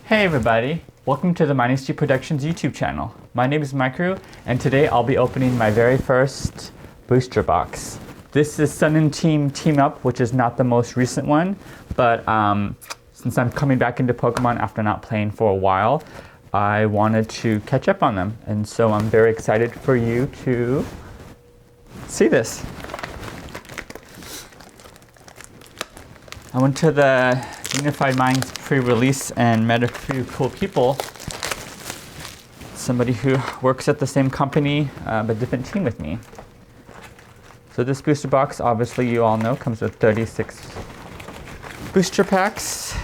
Hey everybody, welcome to the Minus G Productions YouTube channel. My name is Micro, and today I'll be opening my very first booster box. This is Sun and Team Team Up, which is not the most recent one, but since I'm coming back into Pokemon after not playing for a while, I wanted to catch up on them, and so I'm very excited for you to see this. I went to the Unified Minds pre-release and met a few cool people. Somebody who works at the same company, but different team with me. So this booster box, obviously you all know, comes with 36 booster packs.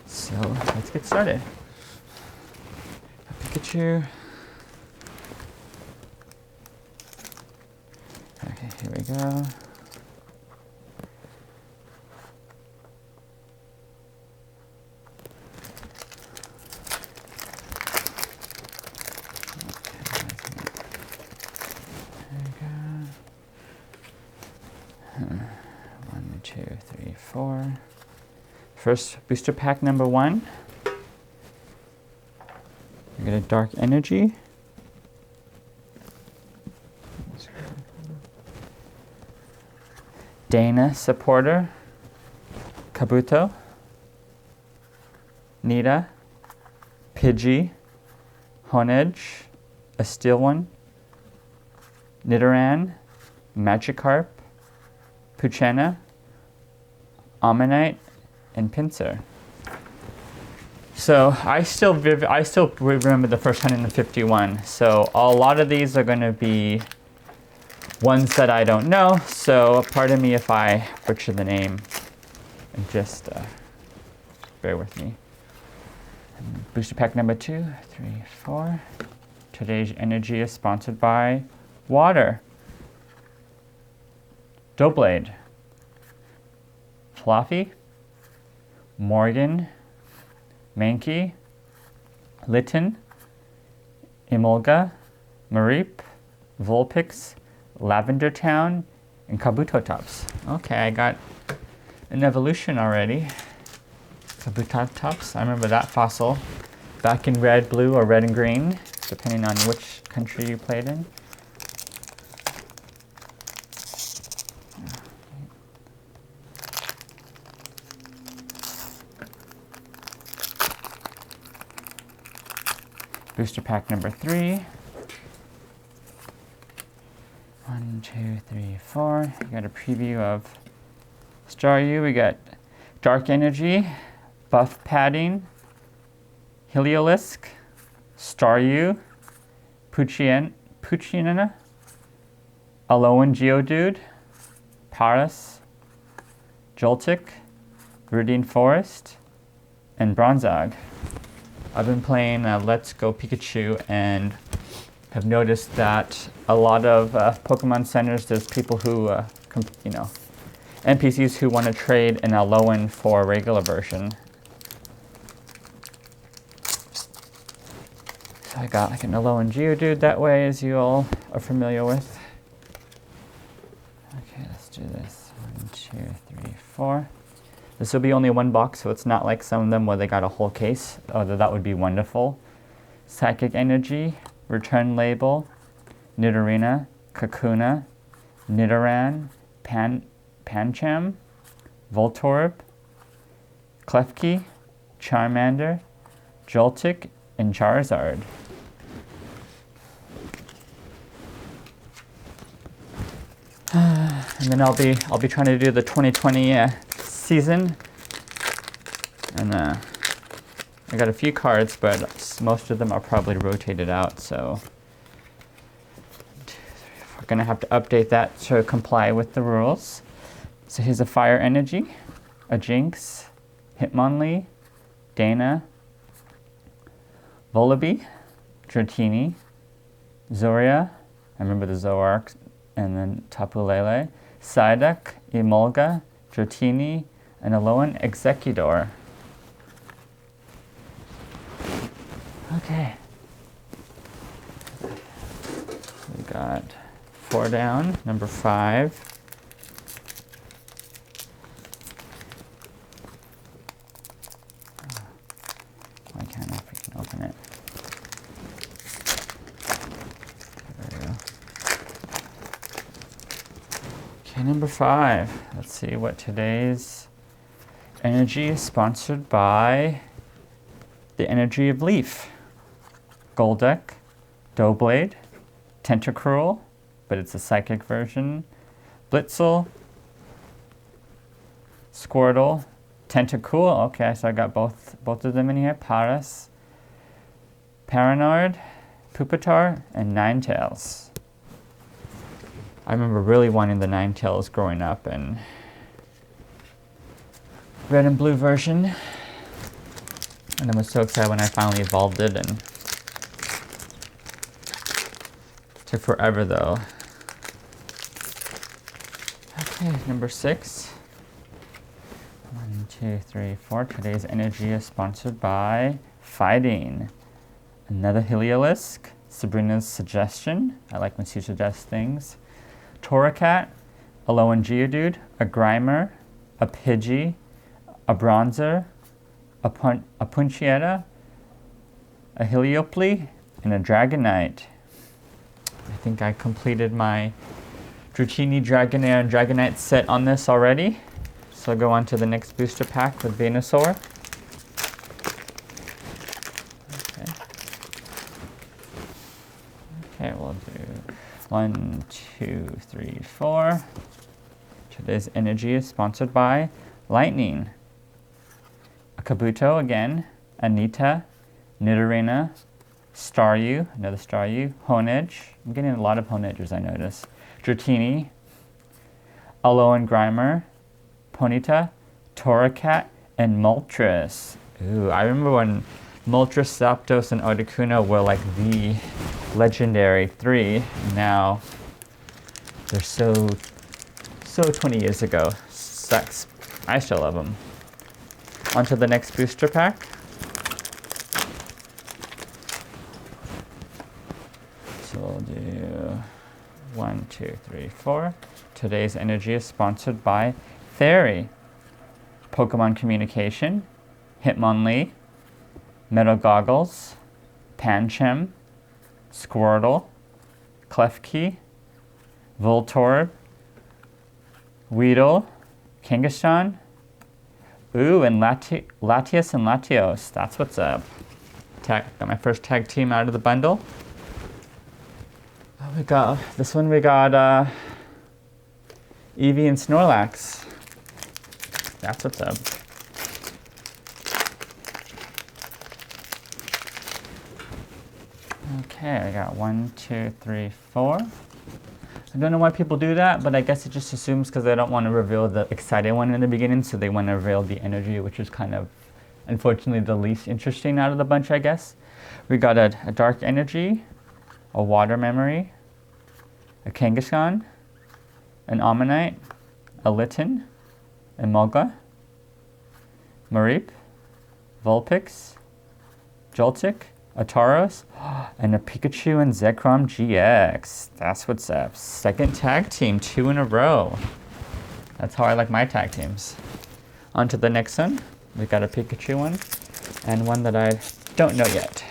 So let's get started. Pikachu. Okay, here we go. One, two, three, four. First booster pack number 1. We get a Dark Energy. Dana Supporter. Kabuto. Nita. Pidgey. Honedge. A Steel one. Nidoran. Magikarp. Puchena, Ammonite, and Pinsir. So I still remember the first 151. So a lot of these are going to be ones that I don't know. So pardon me if I butcher the name, and just bear with me. And booster pack number 2, 3, 4. Today's energy is sponsored by water. Doublade, Fluffy, Morgan, Mankey, Litten, Emolga, Mareep, Vulpix, Lavender Town, and Kabutops. Okay, I got an evolution already. Kabutops, I remember that fossil. Back in red, blue, or red and green, depending on which country you played in. Booster pack number 3. 1, 2, 3, 4. We got a preview of Staryu. We got Dark Energy, Buff Padding, Heliolisk, Staryu, Poochyena, Alolan Geodude, Paras, Joltik, Viridian Forest, and Bronzong. I've been playing Let's Go Pikachu and have noticed that a lot of Pokemon centers, there's people who, NPCs who want to trade an Alolan for a regular version. So I got like an Alolan Geodude that way, as you all are familiar with. Okay, let's do this. 1, 2, 3, 4. This will be only one box, so it's not like some of them where they got a whole case, although that would be wonderful. Psychic Energy, Return Label, Nidorina, Kakuna, Nidoran, Pancham, Voltorb, Klefki, Charmander, Joltik, and Charizard. And then I'll be trying to do the 2020 season, and I got a few cards, but most of them are probably rotated out, so we're gonna have to update that to comply with the rules. So here's a Fire Energy, a Jinx, Hitmonlee, Dana, Volibee, Dratini, Zoria, I remember the Zoroark, and then Tapu Lele, Psyduck, Emolga, Dratini, and Alolan Exeggutor. Okay. We got 4 down, number 5. number 5. Let's see what today's energy is sponsored by. The energy of Leaf. Golduck, Doughblade, Tentacruel, but it's a psychic version. Blitzel, Squirtle, Tentacool. Okay, so I got both of them in here. Paras, Paranard, Pupitar, and Ninetales. I remember really wanting the Ninetales growing up, and red and blue version. And I was so excited when I finally evolved it, and it took forever though. Okay, number 6. 1, 2, 3, 4. Today's energy is sponsored by Fighting. Another Heliolisk, Sabrina's Suggestion. I like when she suggests things. Torracat, Alolan Geodude, a Grimer, a Pidgey, a Bronzer, a Punchietta, a Helioply, and a Dragonite. I think I completed my Dratini, Dragonair, and Dragonite set on this already. So I'll go on to the next booster pack with Venusaur. Okay, we'll do 1, 2, 3, 4. Today's energy is sponsored by Lightning. A Kabuto again, Anita, Nidorina, Staryu, another Staryu, Honedge. I'm getting a lot of Honedges, I notice. Dratini, Alolan Grimer, Ponyta, Torracat, and Moltres. Ooh, I remember when Moltres, Zapdos, and Articuno were like the legendary 3. Now they're so 20 years ago. Sucks. I still love them. On to the next booster pack. So we'll do 1, 2, 3, 4. Today's energy is sponsored by Fairy. Pokemon Communication, Hitmonlee, Metal Goggles, Pancham, Squirtle, Klefki, Voltorb, Weedle, Kangaskhan, ooh, and Latias and Latios. That's what's up. Got my first tag team out of the bundle. Oh, we got Eevee and Snorlax. That's what's up. Okay, I got 1, 2, 3, 4. I don't know why people do that, but I guess it just assumes because they don't want to reveal the exciting one in the beginning, so they want to reveal the energy, which is kind of, unfortunately, the least interesting out of the bunch, I guess. We got a Dark Energy, a Water Memory, a Kangaskhan, an Ammonite, a Litten, a Mulga, Mareep, Vulpix, Joltik, a Tauros, and a Pikachu and Zekrom GX. That's what's up. Second tag team, 2 in a row. That's how I like my tag teams. On to the next one. We got a Pikachu one, and one that I don't know yet.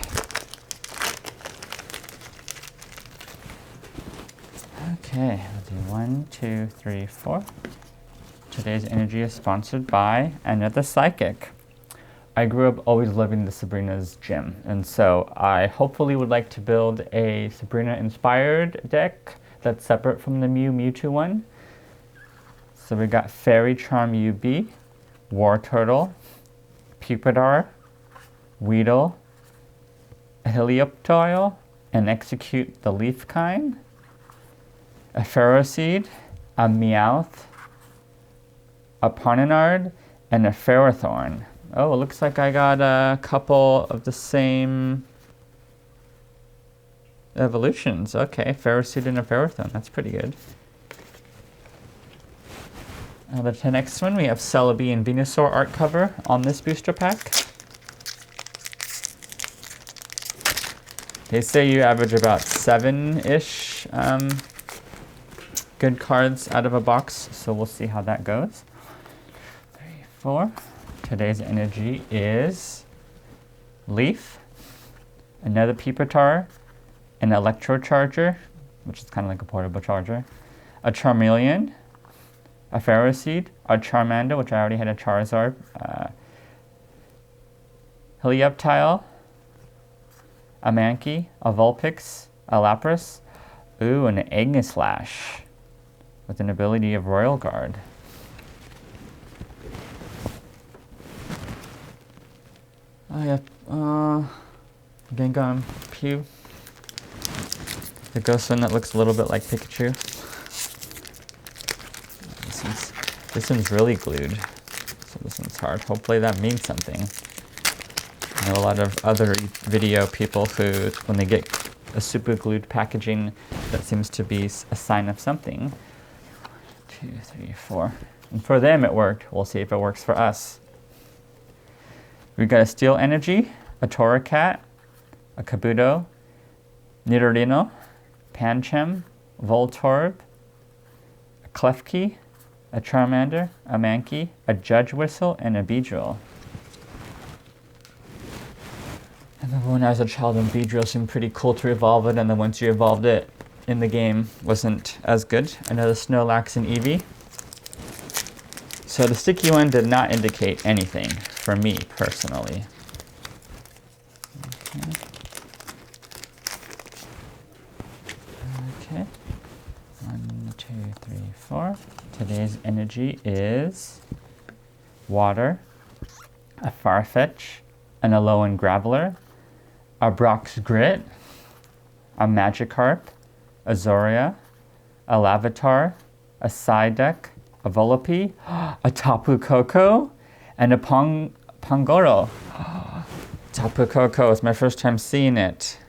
Okay, we'll do 1, 2, 3, 4. Today's energy is sponsored by another Psychic. I grew up always loving the Sabrina's gym, and so I hopefully would like to build a Sabrina-inspired deck that's separate from the Mewtwo one. So we got Fairy Charm UB, Wartortle, Pupitar, Weedle, a Helioptile, and Execute the Leaf kind, a Ferroseed, a Meowth, a Parninard, and a Ferrothorn. Oh, it looks like I got a couple of the same evolutions. Okay, Ferroseed and a Ferrothorn. That's pretty good. The next one, we have Celebi and Venusaur art cover on this booster pack. They say you average about 7-ish good cards out of a box, so we'll see how that goes. 3, 4. Today's energy is Leaf, another Pupitar, an Electro Charger, which is kind of like a portable charger, a Charmeleon, a Ferroseed, a Charmander, which I already had a Charizard, Helioptile, a Mankey, a Vulpix, a Lapras, ooh, and an Aegislash with an ability of Royal Guard. I have Gengar Pew. The ghost one that looks a little bit like Pikachu. This one's really glued, so this one's hard. Hopefully that means something. I know a lot of other video people who, when they get a super glued packaging, that seems to be a sign of something. 2, 3, 4. And for them it worked. We'll see if it works for us. We've got a Steel Energy, a Torracat, a Kabuto, Nidorino, Pancham, Voltorb, a Klefki, a Charmander, a Mankey, a Judge Whistle, and a Beedrill. I remember when I was a child and Beedrill seemed pretty cool to evolve it, and then once you evolved it in the game, wasn't as good. Another Snorlax and Eevee. So the sticky one did not indicate anything for me personally. Okay. 1, 2, 3, 4. Today's energy is water, a Farfetch, an Alolan Graveler, a Brock's Grit, a Magikarp, a Zoria, a Lavatar, a Psyduck, a Volipede, a Tapu Koko, and a Pangoro. Tapu Koko is my first time seeing it.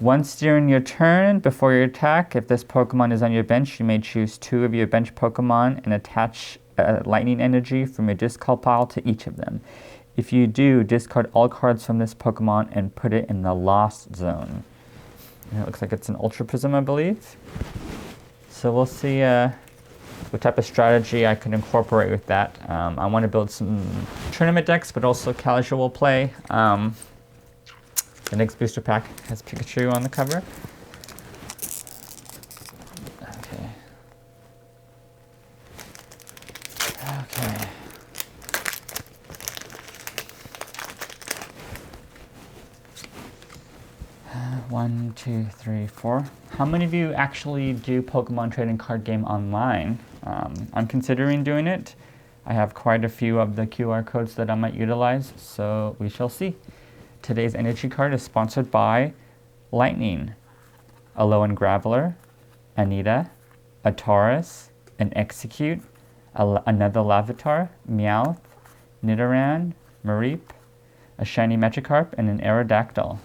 Once during your turn, before your attack, if this Pokemon is on your bench, you may choose 2 of your bench Pokemon and attach lightning energy from your discard pile to each of them. If you do, discard all cards from this Pokemon and put it in the Lost Zone. And it looks like it's an Ultra Prism, I believe. So we'll see what type of strategy I can incorporate with that. I want to build some tournament decks, but also casual play. The next booster pack has Pikachu on the cover. Okay. Okay. One, two, three, 4. How many of you actually do Pokemon trading card game online? I'm considering doing it. I have quite a few of the QR codes that I might utilize, so we shall see. Today's energy card is sponsored by Lightning, Alolan Graveler, Anita, a Taurus, an Execute, another Lavatar, Meowth, Nidoran, Mareep, a shiny Magikarp, and an Aerodactyl.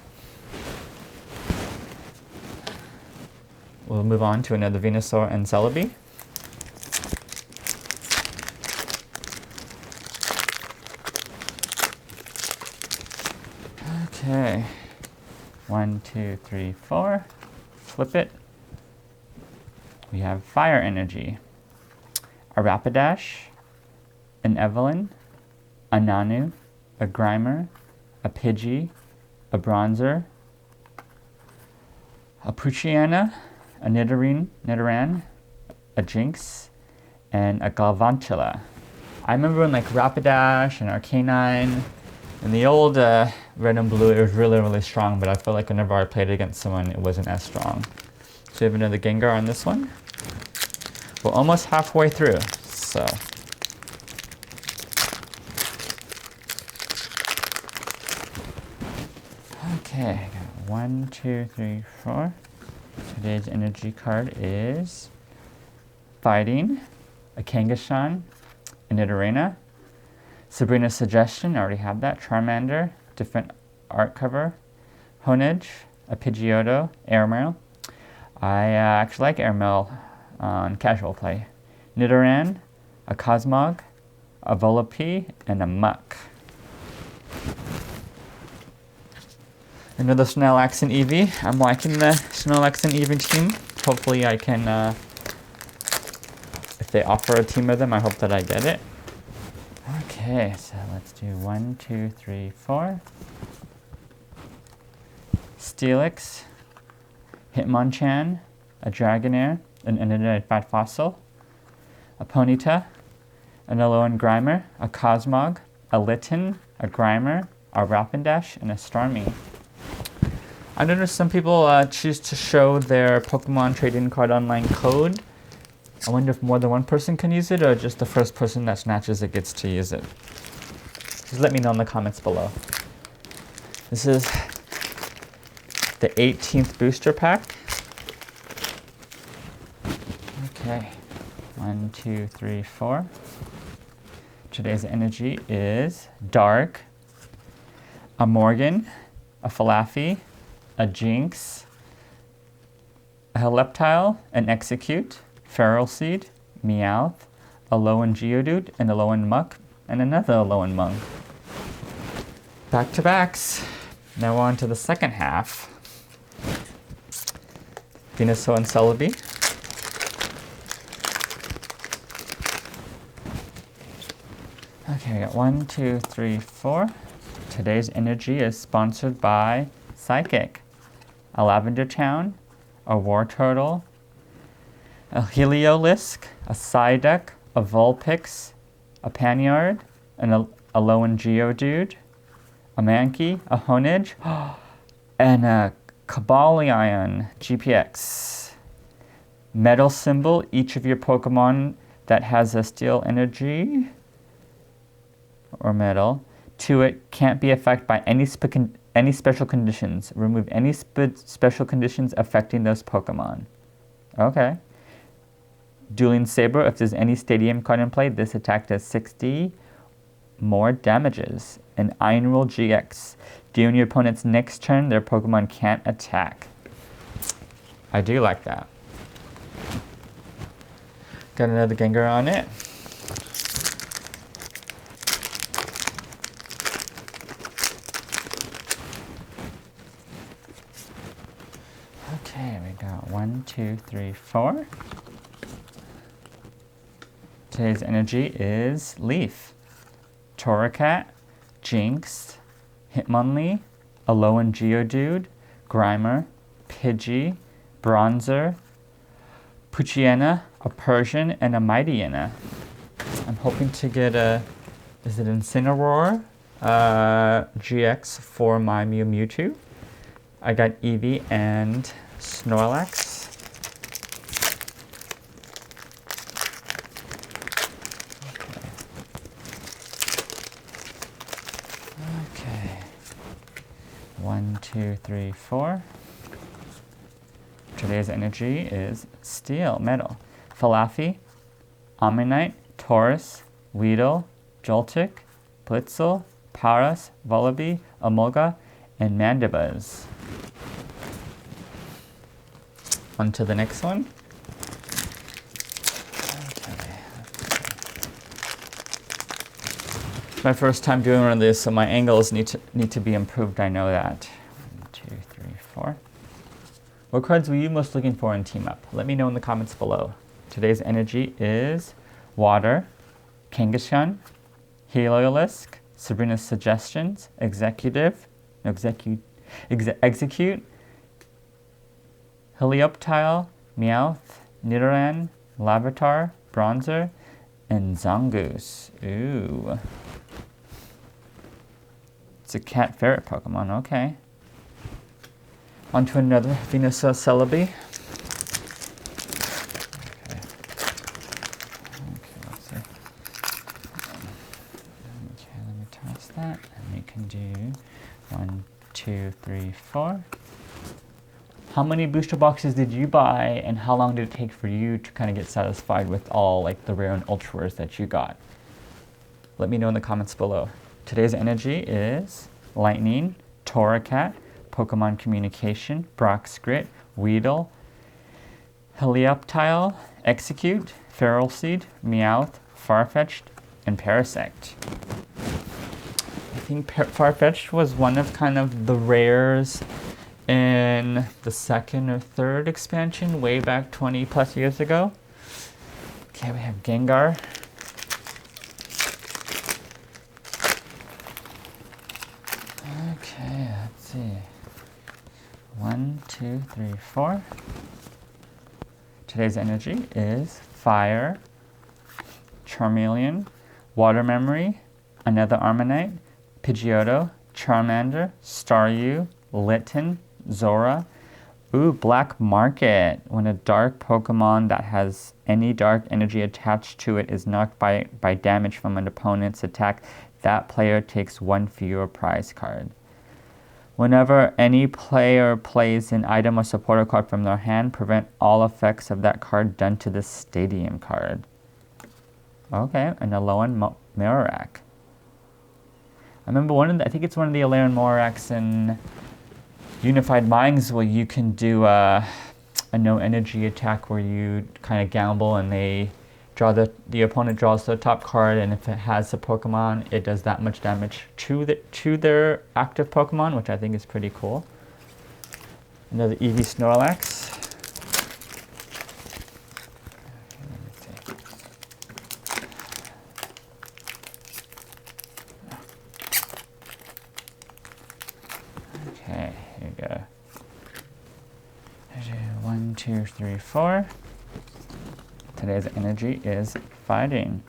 We'll move on to another Venusaur and Celebi. Okay, 1, 2, 3, 4. Flip it. We have Fire Energy, a Rapidash, an Evelyn, a Nanu, a Grimer, a Pidgey, a Bronzer, a Poochyena, a Nidoran, a Jinx, and a Galvantula. I remember when like Rapidash and Arcanine in the old Red and Blue, it was really, really strong, but I feel like whenever I played against someone, it wasn't as strong. So we have another Gengar on this one. We're almost halfway through, so. Okay, I got 1, 2, 3, 4. Today's energy card is Fighting, a Kangaskhan, a Nidorina, Sabrina's Suggestion, I already have that, Charmander, different art cover, Honedge, a Pidgeotto, Airmail. I actually like Airmail on casual play. Nidoran, a Cosmog, a Volipede, and a Muck. Another Snorlax and Eevee. I'm liking the Snorlax and Eevee team. Hopefully I can, if they offer a team of them, I hope that I get it. Okay, so let's do 1, 2, 3, 4. Steelix, Hitmonchan, a Dragonair, an Unidentified Fossil, a Ponyta, an Alolan Grimer, a Cosmog, a Litten, a Grimer, a Rapidash, and a Starmie. I noticed some people choose to show their Pokemon Trade-in Card Online code. I wonder if more than one person can use it, or just the first person that snatches it gets to use it. Just let me know in the comments below. This is the 18th booster pack. Okay, 1, 2, 3, 4. Today's energy is Dark, a Morgan, a Falafi, a Jinx, a Helioptile, an Execute, Feral Seed, Meowth, a Alolan Geodude, an Alolan Muck, and another Alolan Munk. Back to backs. Now on to the second half. Venusaur and Celebi. Okay, we got 1, 2, 3, 4. Today's energy is sponsored by Psychic, a Lavender Town, a Wartortle, a Heliolisk, a Psyduck, a Vulpix, a Panyard, an Alolan Geodude, a Mankey, a Honedge, and a Cobalion GPX. Metal symbol, each of your Pokemon that has a steel energy or metal to it can't be affected by any special conditions. Remove any special conditions affecting those Pokemon. Okay. Dueling Saber, if there's any Stadium card in play, this attack does 60 more damages. An Iron Roll GX. During your opponent's next turn, their Pokemon can't attack. I do like that. Got another Gengar on it. Okay, we got 1, 2, 3, 4. Today's energy is Leaf, Torracat, Jinx, Hitmonlee, Alolan Geodude, Grimer, Pidgey, Bronzer, Poochyena, a Persian, and a Mightyena. I'm hoping to get a, is it Incineroar GX for my Mewtwo. I got Eevee and Snorlax. Okay. 1, 2, 3, 4. Today's energy is Steel, Metal. Falafi, Omanyte, Taurus, Weedle, Joltik, Blitzel, Paras, Vullaby, Emolga, and Mandibuzz. On to the next one. Okay. It's my first time doing one of this, so my angles need to be improved. I know that. 1, 2, 3, 4. What cards were you most looking for in Team Up? Let me know in the comments below. Today's energy is Water, Kangaskhan, Heliolisk, Sabrina's Suggestions, Execute, Helioptile, Meowth, Nidoran, Larvitar, Bronzer, and Zangoose. Ooh. It's a cat ferret Pokemon, okay. On to another Venusaur Celebi. Okay, let's see. Okay, let me toss that. And we can do 1, 2, 3, 4. How many booster boxes did you buy, and how long did it take for you to kind of get satisfied with all like the rare and ultra rares that you got? Let me know in the comments below. Today's energy is Lightning, Torracat, Pokemon Communication, Brock's Grit, Weedle, Helioptile, Execute, Feral Seed, Meowth, Farfetch'd, and Parasect. I think Farfetch'd was one of kind of the rares in the second or third expansion way back 20 plus years ago. Okay, we have Gengar. Okay, let's see. 1, 2, 3, 4. Today's energy is Fire, Charmeleon, Water Memory, another Armanite, Pidgeotto, Charmander, Staryu, Litten, Zora. Ooh, Black Market. When a dark Pokemon that has any dark energy attached to it is knocked by damage from an opponent's attack, that player takes one fewer prize card. Whenever any player plays an item or supporter card from their hand, prevent all effects of that card done to the stadium card. Okay, an Alolan Marowak. I remember I think it's one of the Alolan Marowaks in Unified Minds where you can do a no energy attack where you kind of gamble and the opponent draws the top card, and if it has a Pokemon, it does that much damage to their active Pokemon, which I think is pretty cool. Another Eevee Snorlax. Okay, here we go. 1, 2, 3, 4. Today's energy is fighting.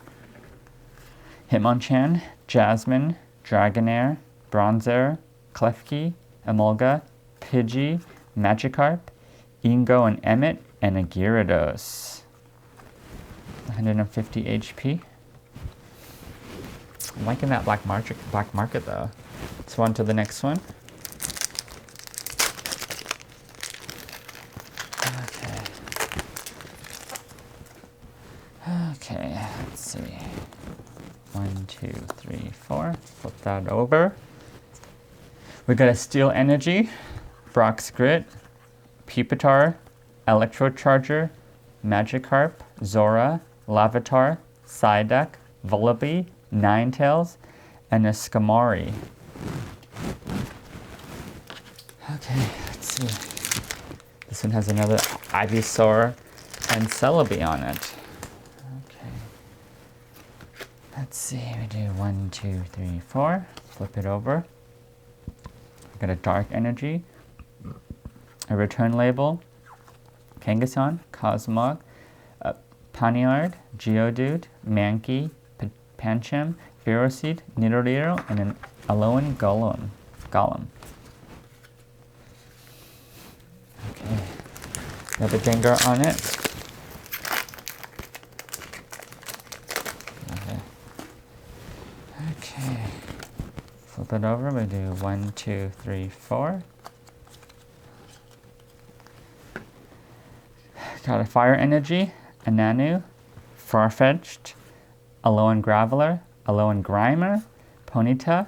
Hitmonchan, Jasmine, Dragonair, Bronzor, Klefki, Emolga, Pidgey, Magikarp, Ingo and Emmet, and a Gyarados. 150 HP. I'm liking that black market though. Let's go on to the next one. Okay, let's see. 1, 2, 3, 4. Flip that over. We got a Steel Energy, Brock's Grit, Pupitar, Electrocharger, Magikarp, Zora, Lavatar, Psyduck, Vullaby, Ninetales, and a Skamari. Okay, let's see. This one has another Ivysaur and Celebi on it. Let's see, we do 1, 2, 3, 4. Flip it over. We got a Dark Energy, a Return Label, Kangaskhan, Cosmog, Pawniard, Geodude, Mankey, Pancham, Ferroseed, Nidorino, and an Alolan Golem. Okay, another Gengar on it. Okay, flip it over, we do 1, 2, 3, 4. Got a Fire Energy, a Nanu, Farfetch'd, Alolan Graveler, Alolan Grimer, Ponyta,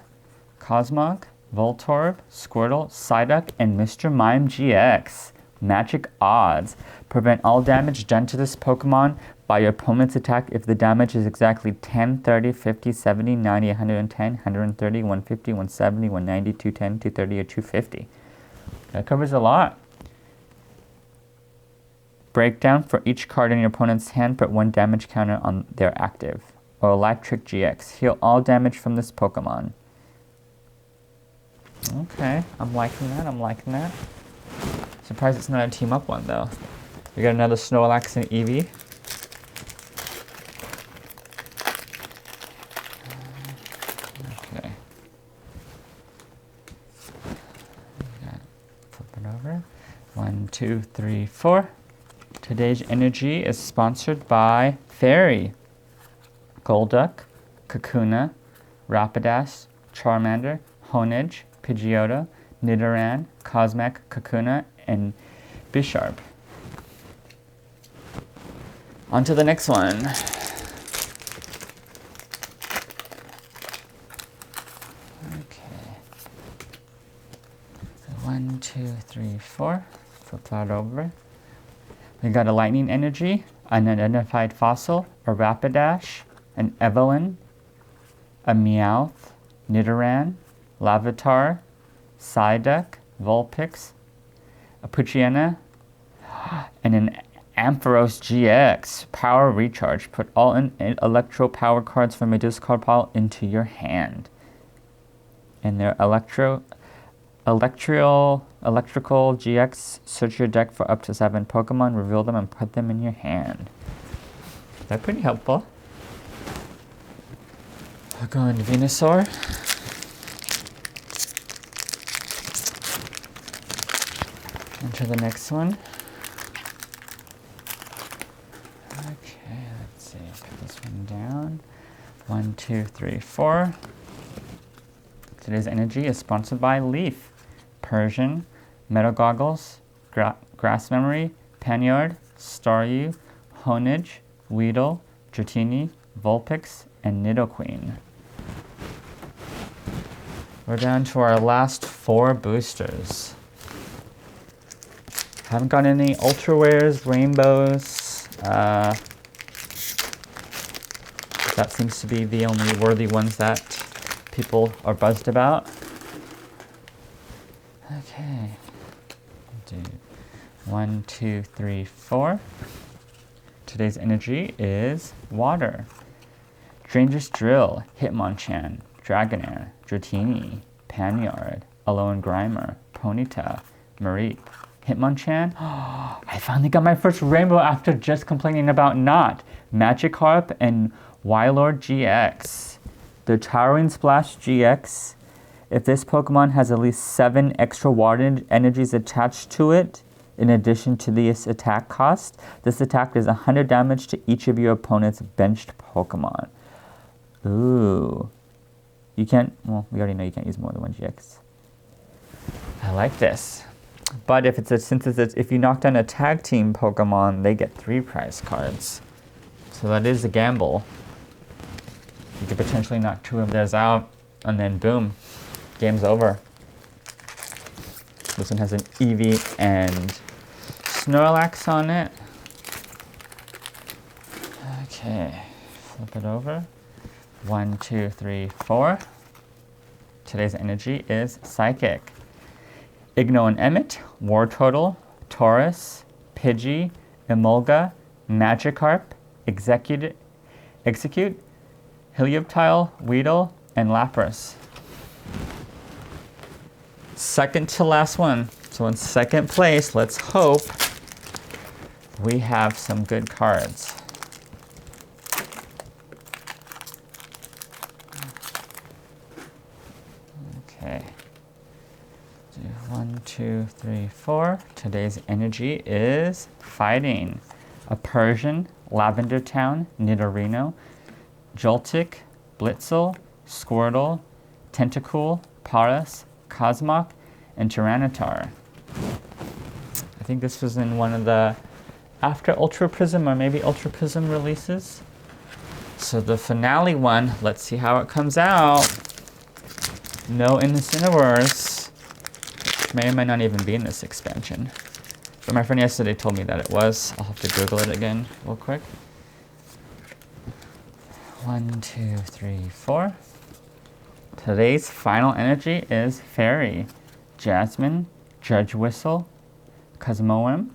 Cosmog, Voltorb, Squirtle, Psyduck, and Mr. Mime GX. Magic Odds. Prevent all damage done to this Pokemon by your opponent's attack if the damage is exactly 10, 30, 50, 70, 90, 110, 130, 150, 170, 190, 210, 230, or 250. That covers a lot. Breakdown. For each card in your opponent's hand, put 1 damage counter on their active. Or Electric GX. Heal all damage from this Pokemon. Okay, I'm liking that. Surprised it's not a team up one though. We got another Snorlax and Eevee. Okay. Flip it over. 1, 2, 3, 4. Today's energy is sponsored by Fairy, Golduck, Kakuna, Rapidash, Charmander, Honedge, Pidgeotto, Nidoran, Cosmog, Kakuna, and Bisharp. On to the next one. Okay. So 1, 2, 3, 4. Flip that over. We got a Lightning Energy, an Unidentified Fossil, a Rapidash, an Evelyn, a Meowth, Nidoran, Lavatar, Psyduck, Vulpix, a Poochyena, and an Ampharos GX. Power Recharge. Put all Electro Power cards from a discard pile into your hand. And their Electrical GX. Search your deck for up to 7 Pokemon, reveal them, and put them in your hand. Is that pretty helpful? We're going to Venusaur. Enter the next one. Okay, let's see. Put this one down. 1, 2, 3, 4. Today's energy is sponsored by Leaf, Persian, Metal Goggles, Grass Memory, Panyard, Staryu, Honedge, Weedle, Dratini, Vulpix, and Nidoqueen. We're down to our last 4 boosters. Haven't got any Ultra Rares, Rainbows. That seems to be the only worthy ones that people are buzzed about. Okay. Do 1, 2, 3, 4. Today's energy is water. Stranger's Drill, Hitmonchan, Dragonair, Dratini, Panyard, Alolan Grimer, Ponyta, Mareep, Hitmonchan. I finally got my first rainbow after just complaining about not. Magikarp and Wailord GX. The Towering Splash GX. If this Pokemon has at least 7 extra water energies attached to it, in addition to this attack cost, this attack does 100 damage to each of your opponent's benched Pokemon. Ooh. You can't, well, we already know you can't use more than 1 GX. I like this. But if if you knock down a tag team Pokemon, they get 3 prize cards. So that is a gamble. You could potentially knock 2 of theirs out, and then boom, game's over. This one has an Eevee and Snorlax on it. Okay, flip it over. 1, 2, 3, 4. Today's energy is Psychic. Igno and Emmet, Wartortle, Taurus, Pidgey, Emolga, Magikarp, Execute, Helioptile, Weedle, and Lapras. Second to last one. So in second place, let's hope we have some good cards. Okay. 1, 2, 3, 4. Today's energy is Fighting. A Persian, Lavender Town, Nidorino, Joltik, Blitzel, Squirtle, Tentacool, Paras, Cosmog, and Tyranitar. I think this was in one of the after Ultra Prism or maybe Ultra Prism releases. So the finale one, let's see how it comes out. No Incineroars. May or may not even be in this expansion. But my friend yesterday told me that it was. I'll have to Google it again real quick. 1, 2, 3, 4. Today's final energy is Fairy, Jasmine, Judge Whistle, Cosmoem,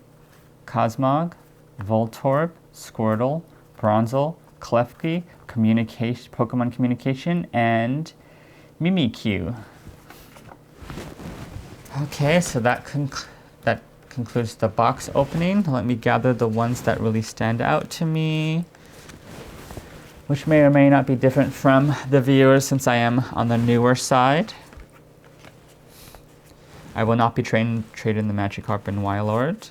Cosmog, Voltorb, Squirtle, Bronzor, Klefki, Pokemon Communication, and Mimikyu. Okay, so that concludes the box opening. Let me gather the ones that really stand out to me, which may or may not be different from the viewers since I am on the newer side. I will not be trading the Magikarp and Wailord.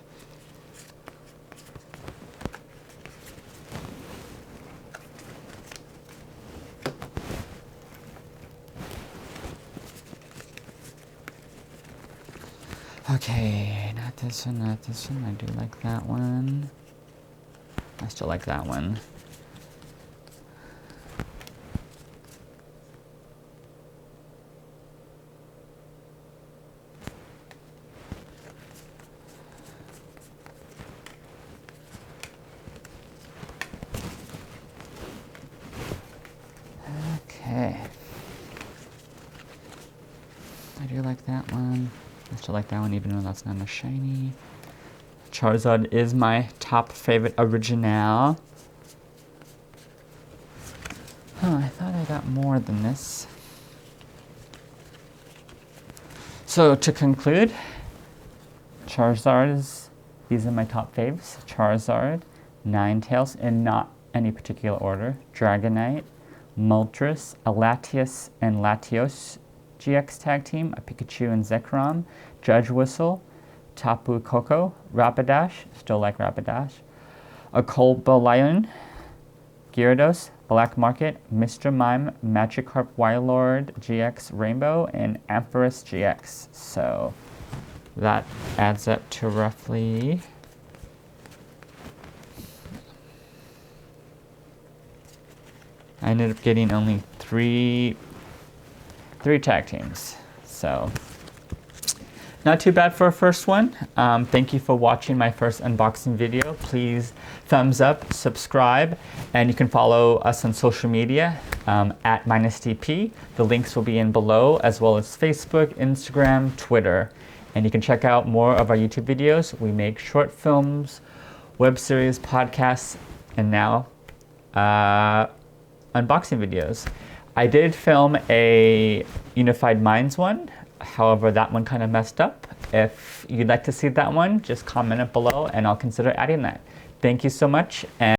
Okay, not this one, not this one. I do like that one. I still like that one. Okay. I do like that one. I still like that one even though that's not a shiny. Charizard is my top favorite original. Huh, I thought I got more than this. So to conclude, these are my top faves. Charizard, Ninetales in not any particular order, Dragonite, Moltres, a Latios and Latios GX tag team, a Pikachu and Zekrom, Judge Whistle, Tapu Koko, Rapidash, still like Rapidash, a Cobalion, Gyarados, Black Market, Mr. Mime, Magikarp Wylord GX Rainbow, and Ampharos GX. So that adds up to roughly I ended up getting only three tag teams. So not too bad for a first one. Thank you for watching my first unboxing video. Please thumbs up, subscribe, and you can follow us on social media at -DP. The links will be in below, as well as Facebook, Instagram, Twitter. And you can check out more of our YouTube videos. We make short films, web series, podcasts, and now unboxing videos. I did film a Unified Minds one. However, that one kind of messed up. If you'd like to see that one, just comment it below and I'll consider adding that. Thank you so much. And